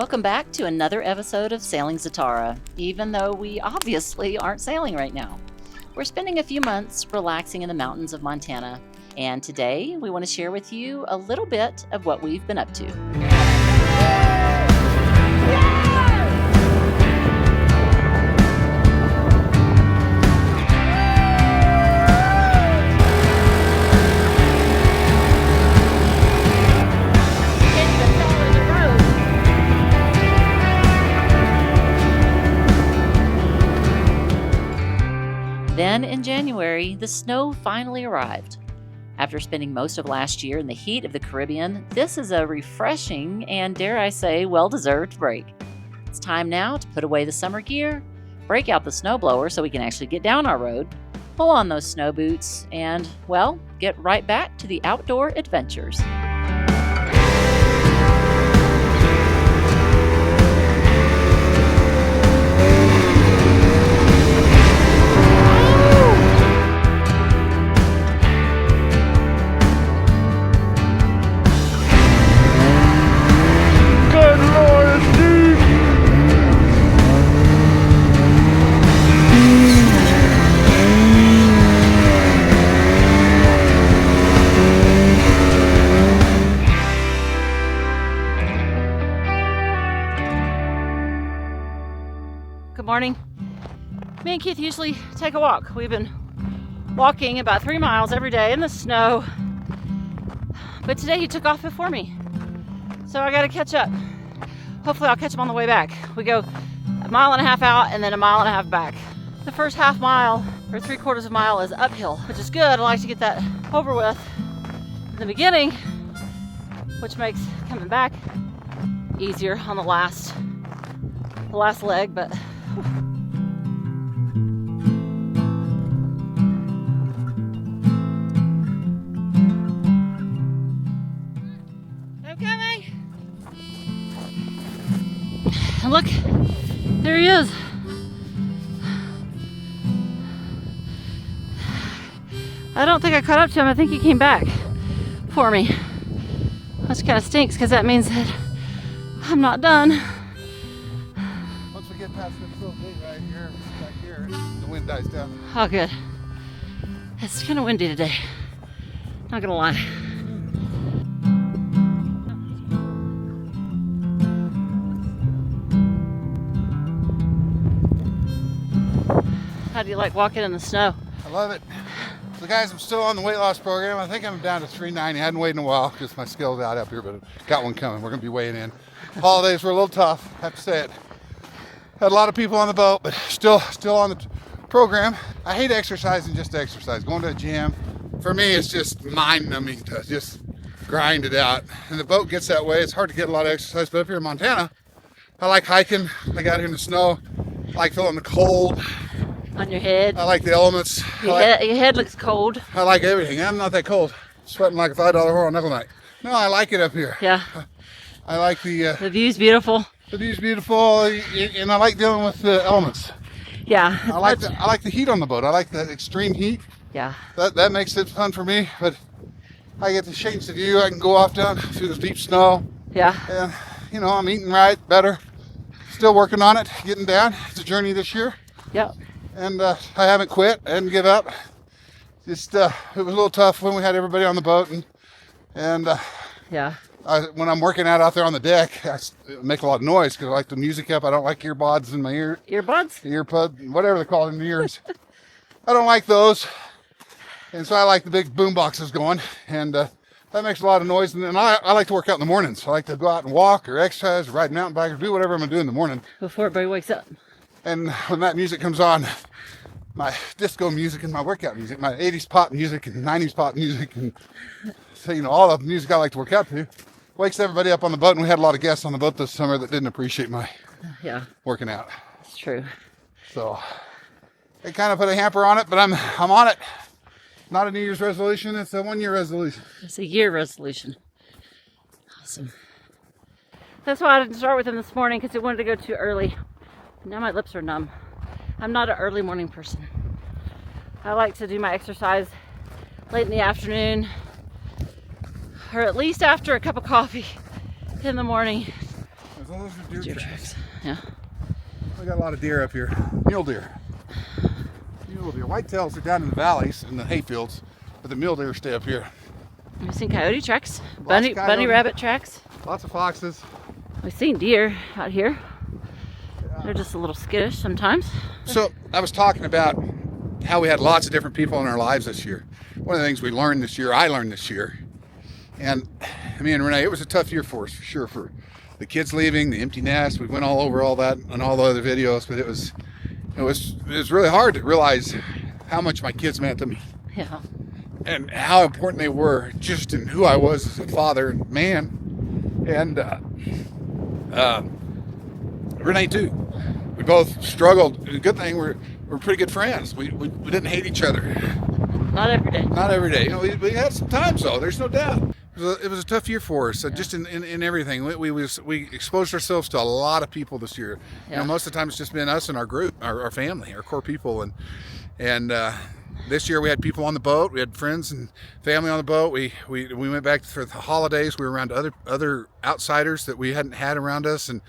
Welcome back to another episode of Sailing Zatara, even though we obviously aren't sailing right now. We're spending a few months relaxing in the mountains of Montana, and today we want to share with you a little bit of what we've been up to. Then in January, the snow finally arrived. After spending most of last year in the heat of the Caribbean, this is a refreshing and, dare I say, well-deserved break. It's time now to put away the summer gear, break out the snowblower so we can actually get down our road, pull on those snow boots, and, well, get right back to the outdoor adventures. Good morning. Me and Keith usually take a walk. We've been walking about 3 miles every day in the snow, but today he took off before me, so I got to catch up. Hopefully I'll catch him on the way back. We go a mile and a half out and then a mile and a half back. The first half mile or 3/4 of a mile is uphill, which is good. I like to get that over with in the beginning, which makes coming back easier on the last leg, but I'm coming. And look, there he is. I don't think I caught up to him. I think he came back for me, which kind of stinks because that means that I'm not done. Once we get past this little gate right here, back here, the wind dies down. Oh, good. It's kind of windy today. Not gonna lie. How do you like walking in the snow? I love it. So guys, I'm still on the weight loss program. I think I'm down to 390. I hadn't weighed in a while because my scale's out up here, but got one coming. We're gonna be weighing in. Holidays were a little tough, I have to say it. Had a lot of people on the boat, but still on the program. I hate exercising just to exercise. Going to a gym, for me, it's just mind-numbing to just grind it out. And the boat gets that way. It's hard to get a lot of exercise, but up here in Montana, I like hiking. I got here in the snow. I like feeling the cold. On your head? I like the elements. Your head looks cold. I like everything. I'm not that cold. Sweating like a $5 whore on knuckle night. No, I like it up here. Yeah. I like the view's beautiful. The view's beautiful, and I like dealing with the elements. Yeah. I like the heat on the boat. I like that extreme heat. Yeah. That makes it fun for me. But I get to change the view. I can go off down through the deep snow. Yeah. And I'm eating right, better. Still working on it, getting down. It's a journey this year. Yep. And I haven't quit. I didn't give up. Just it was a little tough when we had everybody on the boat, and yeah. When I'm working out there on the deck, I make a lot of noise because I like the music up. I don't like earbuds in my ear. Earbuds? Earpod, whatever they call it in the ears. I don't like those, and so I like the big boom boxes going, and that makes a lot of noise. And I like to work out in the mornings. I like to go out and walk or exercise, or ride mountain bike, or do whatever I'm gonna do in the morning before everybody wakes up. And when that music comes on, my disco music and my workout music, my 80s pop music and 90s pop music, and so, all the music I like to work out to, wakes everybody up on the boat. And we had a lot of guests on the boat this summer that didn't appreciate my working out. It's true. So it kind of put a hamper on it, but I'm on it. Not a New Year's resolution. It's a 1-year resolution. It's a year resolution. Awesome. That's why I didn't start with him this morning, because I wanted to go too early. Now my lips are numb. I'm not an early morning person. I like to do my exercise late in the afternoon, or at least after a cup of coffee in the morning. those are deer, Deer tracks. tracks. Yeah. We got a lot of deer up here. Mule deer. Mule deer. Whitetails are down in the valleys, in the hayfields, but the mule deer stay up here. We've seen coyote tracks, Lots bunny of coyote. rabbit tracks. Lots of foxes. We've seen deer out here. They're just a little skittish sometimes. So I was talking about how we had lots of different people in our lives this year. One of the things we learned this year, I learned this year, and me and Renee, it was a tough year for us, for sure, for the kids leaving, the empty nest. We went all over all that and all the other videos, but it was really hard to realize how much my kids meant to me. Yeah. And how important they were just in who I was as a father and man. And Renee too. We both struggled. The good thing we're pretty good friends. We didn't hate each other. Not every day. Not every day. You know, we had some times though. There's no doubt. It was a tough year for us. Just in everything. We exposed ourselves to a lot of people this year. Yeah. You know, most of the time it's just been us and our group, our family, our core people, and this year we had people on the boat. We had friends and family on the boat. We went back for the holidays. We were around other outsiders that we hadn't had around us, and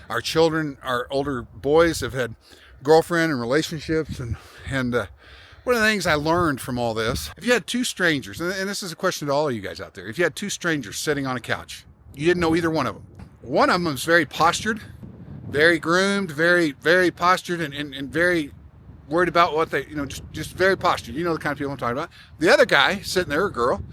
our children, our older boys, have had girlfriend and relationships, and one of the things I learned from all this, if you had two strangers, and this is a question to all of you guys out there, if you had two strangers sitting on a couch, you didn't know either one of them. One of them was very postured, very groomed, very, very postured, and very worried about what they, just very postured. You know the kind of people I'm talking about. The other guy sitting there, a girl,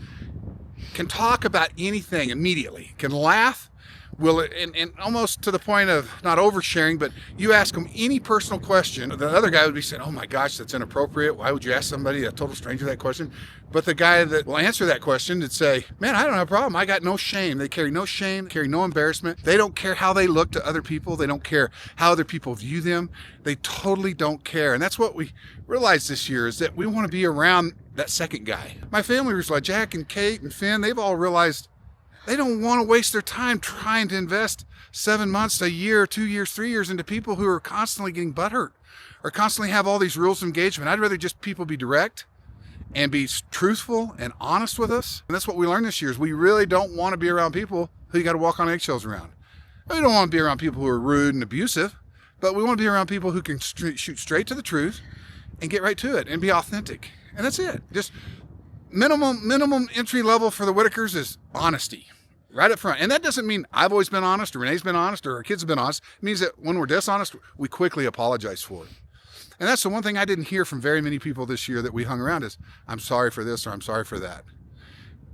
can talk about anything immediately, can laugh, and almost to the point of not oversharing, but you ask him any personal question, the other guy would be saying, oh my gosh, that's inappropriate. Why would you ask somebody, a total stranger, that question? But the guy that will answer that question would say, man, I don't have a problem. I got no shame. They carry no shame, carry no embarrassment. They don't care how they look to other people. They don't care how other people view them. They totally don't care. And that's what we realized this year, is that we want to be around that second guy. My family was like Jack and Kate and Finn. They've all realized they don't want to waste their time trying to invest 7 months, a year, 2 years, 3 years into people who are constantly getting butthurt or constantly have all these rules of engagement. I'd rather just people be direct and be truthful and honest with us. And that's what we learned this year, is we really don't want to be around people who you got to walk on eggshells around. We don't want to be around people who are rude and abusive, but we want to be around people who can shoot straight to the truth and get right to it and be authentic. And that's it. Just minimum entry level for the Whitakers is honesty. Right up front. And that doesn't mean I've always been honest, or Renee's been honest, or our kids have been honest. It means that when we're dishonest, we quickly apologize for it. And that's the one thing I didn't hear from very many people this year that we hung around is, I'm sorry for this, or I'm sorry for that.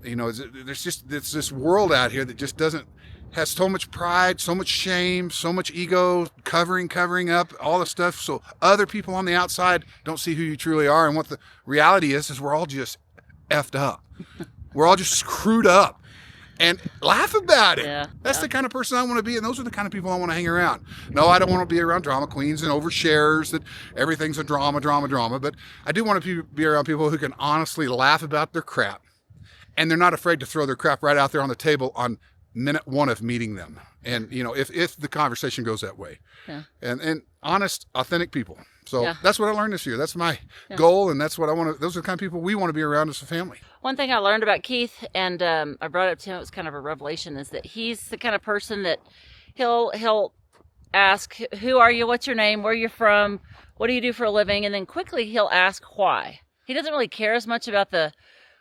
There's this world out here that just has so much pride, so much shame, so much ego, covering up all the stuff, so other people on the outside don't see who you truly are. And what the reality is we're all just effed up. We're all just screwed up. And laugh about it. Yeah, That's the kind of person I want to be, and those are the kind of people I want to hang around. No, I don't want to be around drama queens and overshares that everything's a drama, but I do want to be around people who can honestly laugh about their crap, and they're not afraid to throw their crap right out there on the table on minute one of meeting them. And if the conversation goes that way. Yeah. And honest, authentic people. So that's what I learned this year. That's my goal, and that's what I want to. Those are the kind of people we want to be around as a family. One thing I learned about Keith, and I brought it up to him, it was kind of a revelation, is that he's the kind of person that he'll ask, who are you, what's your name, where you're from, what do you do for a living, and then quickly he'll ask why. He doesn't really care as much about the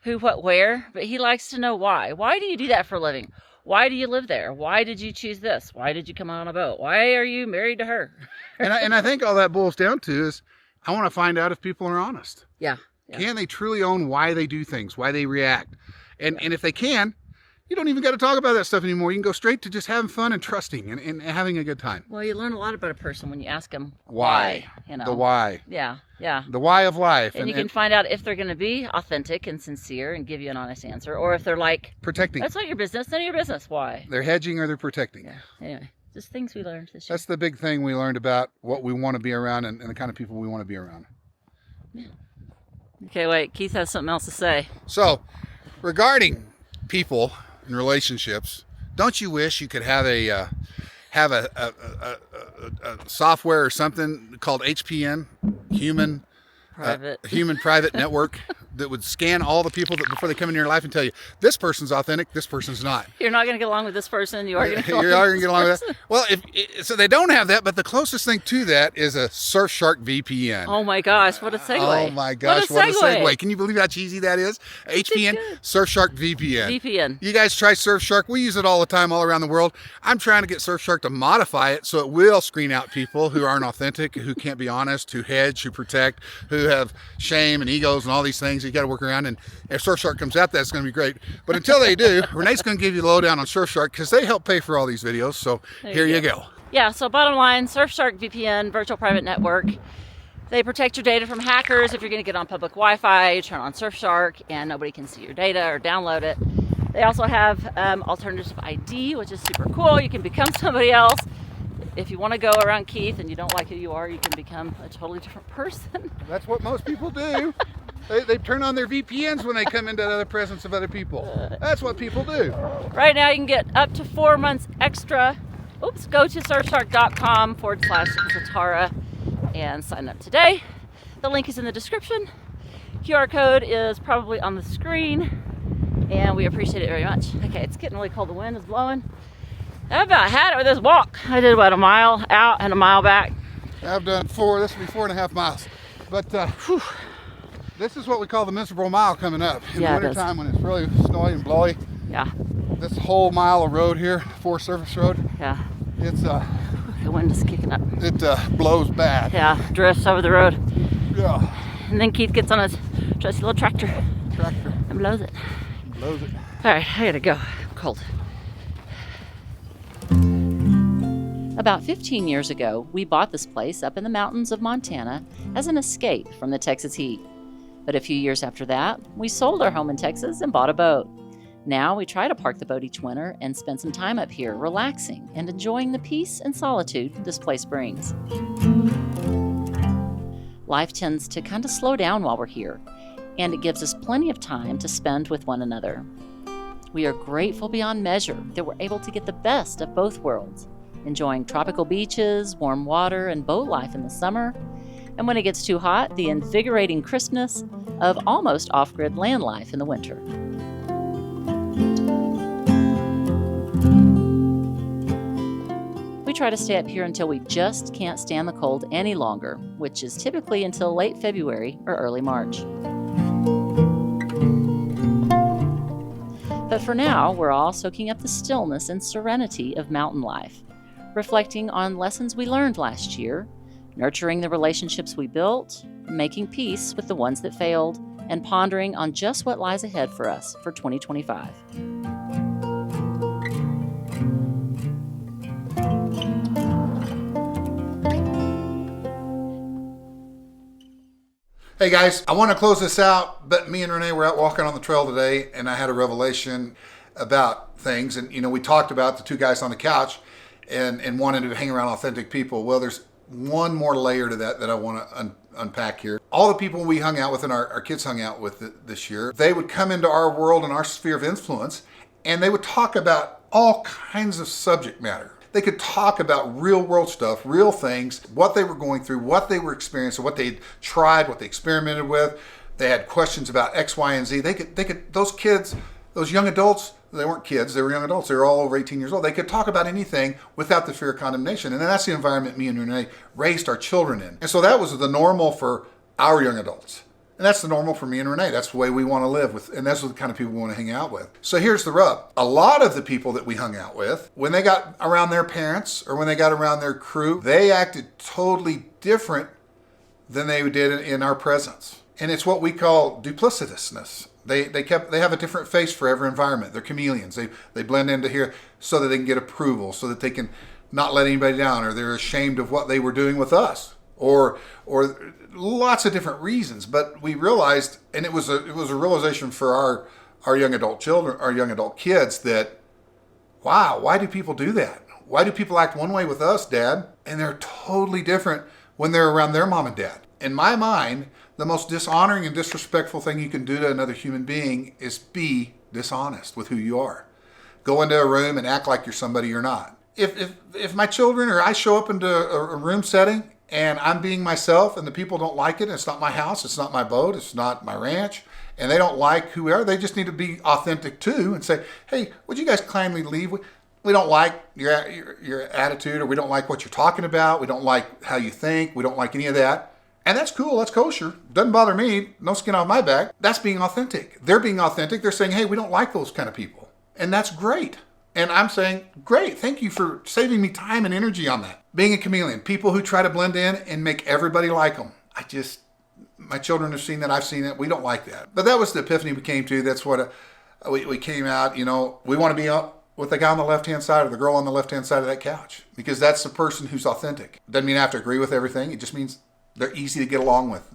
who, what, where, but he likes to know why. Why do you do that for a living? Why do you live there? Why did you choose this? Why did you come on a boat? Why are you married to her? and I think all that boils down to is I want to find out if people are honest. Yeah. Can they truly own why they do things, why they react? And if they can, you don't even got to talk about that stuff anymore. You can go straight to just having fun and trusting and having a good time. Well, you learn a lot about a person when you ask them why. The why. Yeah. The why of life. And you can find out if they're going to be authentic and sincere and give you an honest answer, or if they're like, protecting. That's not your business. None of your business. Why? They're hedging or they're protecting. Yeah. Anyway, just things we learned this year. That's the big thing we learned about what we want to be around and the kind of people we want to be around. Yeah. Okay, wait. Keith has something else to say. So, regarding people and relationships, don't you wish you could have a software or something called HPN, Human Private Network, would scan all the people that before they come into your life and tell you this person's authentic, this person's not. You're not going to get along with this person. You are going to get along with that. Well, so they don't have that, but the closest thing to that is a Surfshark VPN. Oh my gosh, what a segue! Oh my gosh, what a segue! Can you believe how cheesy that is? HPN, Surfshark VPN. VPN. You guys try Surfshark. We use it all the time, all around the world. I'm trying to get Surfshark to modify it so it will screen out people who aren't authentic, who can't be honest, who hedge, who protect, who have shame and egos and all these things you got to work around. And if Surfshark comes out, that's going to be great. But until they do, Renee's going to give you the lowdown on Surfshark because they help pay for all these videos. So here you go. Yeah, so bottom line, Surfshark VPN, virtual private network. They protect your data from hackers. If you're going to get on public Wi-Fi, you turn on Surfshark and nobody can see your data or download it. They also have alternative ID, which is super cool. You can become somebody else. If you want to go around Keith and you don't like who you are, you can become a totally different person. That's what most people do. They turn on their VPNs when they come into the presence of other people. That's what people do. Right now you can get up to 4 months extra. Oops, go to surfshark.com/Zatara and sign up today. The link is in the description. QR code is probably on the screen. And we appreciate it very much. Okay, it's getting really cold. The wind is blowing. I about had it with this walk. I did about a mile out and a mile back. I've done 4. This will be 4.5 miles. But this is what we call the miserable mile coming up. In the wintertime when it's really snowy and blowy. Yeah. This whole mile of road here, 4 surface road. Yeah. It's the wind is kicking up. It blows bad. Yeah, drifts over the road. Yeah. And then Keith gets on his trusty little tractor. And blows it. All right, I gotta go. I'm cold. About 15 years ago, we bought this place up in the mountains of Montana as an escape from the Texas heat. But a few years after that, we sold our home in Texas and bought a boat. Now we try to park the boat each winter and spend some time up here relaxing and enjoying the peace and solitude this place brings. Life tends to kind of slow down while we're here, and it gives us plenty of time to spend with one another. We are grateful beyond measure that we're able to get the best of both worlds, enjoying tropical beaches, warm water, and boat life in the summer, and when it gets too hot, the invigorating crispness of almost off-grid land life in the winter. We try to stay up here until we just can't stand the cold any longer, which is typically until late February or early March. But for now, we're all soaking up the stillness and serenity of mountain life, reflecting on lessons we learned last year, nurturing the relationships we built, making peace with the ones that failed, and pondering on just what lies ahead for us for 2025. Hey guys, I want to close this out, but me and Renee were out walking on the trail today and I had a revelation about things. And you know, we talked about the 2 guys on the couch and wanting to hang around authentic people. Well, there's one more layer to that I want to unpack here. All the people we hung out with and our kids hung out with this year, they would come into our world and our sphere of influence and they would talk about all kinds of subject matter. They could talk about real world stuff, real things, what they were going through, what they were experiencing, what they tried, what they experimented with. They had questions about X, Y, and Z. They could, those kids, those young adults, they weren't kids, they were young adults. They were all over 18 years old. They could talk about anything without the fear of condemnation. And that's the environment me and Renee raised our children in. And so that was the normal for our young adults. And that's the normal for me and Renee. That's the way we want to live with, and that's the kind of people we want to hang out with. So here's the rub. A lot of the people that we hung out with, when they got around their parents or when they got around their crew, they acted totally different than they did in our presence. And it's what we call duplicitousness. They have a different face for every environment. They're chameleons. They blend into here so that they can get approval, so that they can not let anybody down, or they're ashamed of what they were doing with us, or lots of different reasons. But we realized, and it was a realization for our young adult children, our young adult kids, that wow, why do people do that? Why do people act one way with us, Dad, and they're totally different when they're around their mom and dad? In my mind, the most dishonoring and disrespectful thing you can do to another human being is be dishonest with who you are. Go into a room and act like you're somebody you're not. If my children or I show up into a room setting and I'm being myself and the people don't like it, and it's not my house, it's not my boat, it's not my ranch, and they don't like who we are, they just need to be authentic too and say, hey, would you guys kindly leave? We don't like your attitude, or we don't like what you're talking about. We don't like how you think. We don't like any of that. And that's cool. That's kosher. Doesn't bother me. No skin off my back. That's being authentic. They're being authentic. They're saying, hey, we don't like those kind of people. And that's great. And I'm saying, great. Thank you for saving me time and energy on that. Being a chameleon. People who try to blend in and make everybody like them. My children have seen that. I've seen it. We don't like that. But that was the epiphany we came to. That's what we came out, we want to be up with the guy on the left-hand side or the girl on the left-hand side of that couch, because that's the person who's authentic. Doesn't mean I have to agree with everything. It just means they're easy to get along with.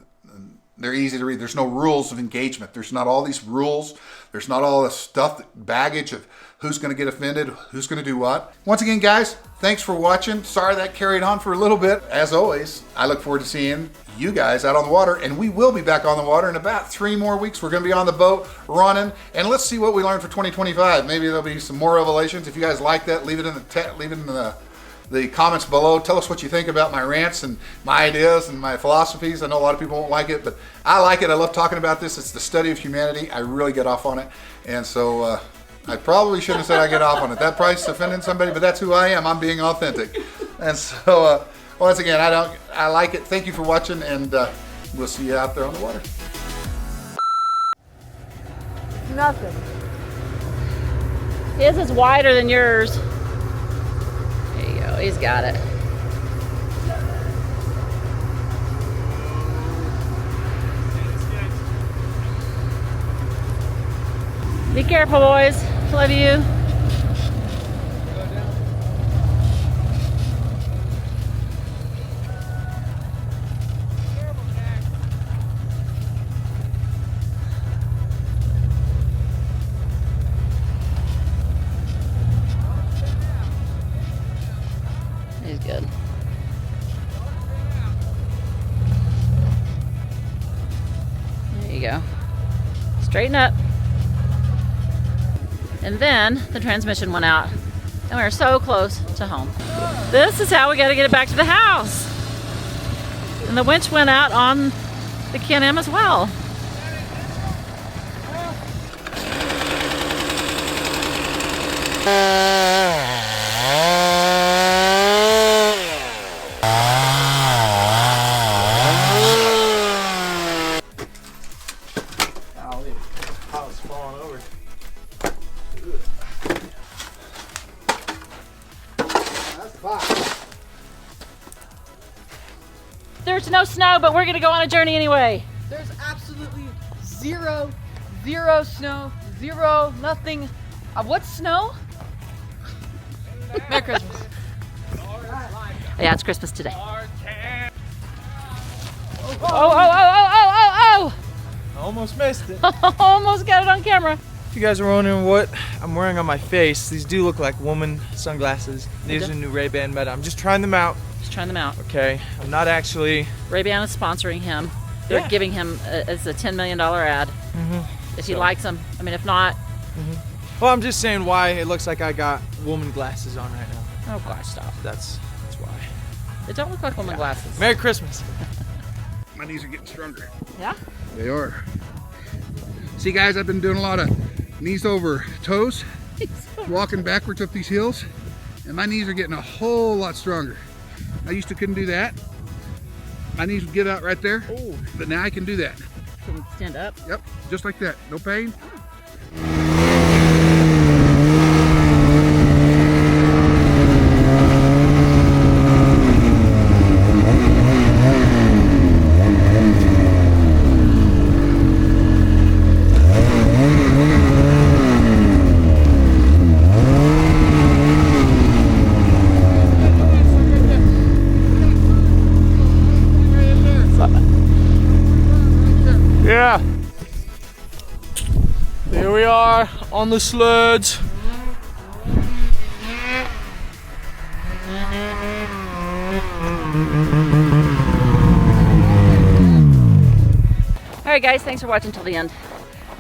They're easy to read. There's no rules of engagement. There's not all these rules. There's not all this stuff, baggage of who's going to get offended, who's going to do what. Once again, guys, thanks for watching. Sorry that carried on for a little bit. As always, I look forward to seeing you guys out on the water, and we will be back on the water in about 3 more weeks. We're going to be on the boat running, and let's see what we learned for 2025. Maybe there'll be some more revelations. If you guys like that, leave it in the comments below. Tell us what you think about my rants and my ideas and my philosophies. I know a lot of people won't like it, but I like it. I love talking about this. It's the study of humanity. I really get off on it, and so I probably shouldn't have said I get off on it. That probably offended somebody, but that's who I am. I'm being authentic. And so once again, I like it. Thank you for watching, and we'll see you out there on the water. Nothing. His is wider than yours. There you go. He's got it. Be careful, boys. Love you. He's good. There you go. Straighten up. And then the transmission went out, and we were so close to home. This is how we got to get it back to the house. And the winch went out on the Can-Am as well. I was falling over. That's fine. There's no snow, but we're gonna go on a journey anyway. There's absolutely zero snow, nothing. What's snow? Merry Christmas. Yeah, it's Christmas today. Oh, Oh! I almost missed it. Almost got it on camera. If you guys are wondering what I'm wearing on my face, these do look like woman sunglasses. These are new Ray-Ban Meta. I'm just trying them out. Just trying them out. Okay, I'm not actually. Ray-Ban is sponsoring him. They're giving him it's a $10 million ad. If he likes them. I mean, if not. Well, I'm just saying why it looks like I got woman glasses on right now. Oh gosh, stop. That's why. They don't look like woman glasses. Merry Christmas. My knees are getting stronger. Yeah? They are. See, guys, I've been doing a lot of knees over toes, walking backwards up these hills, and my knees are getting a whole lot stronger. I used to couldn't do that. My knees would give out right there, but now I can do that. Can you stand up? Yep, just like that. No pain. Yeah. Here we are on the sleds. Alright guys, thanks for watching till the end.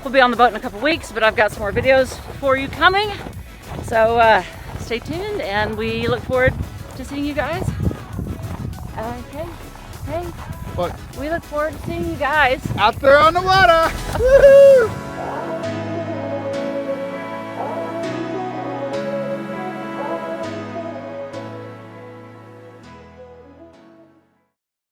We'll be on the boat in a couple weeks, but I've got some more videos for you coming. So stay tuned, and we look forward to seeing you guys. Okay. Hey. What? We look forward to seeing you guys Out there on the water. Woohoo!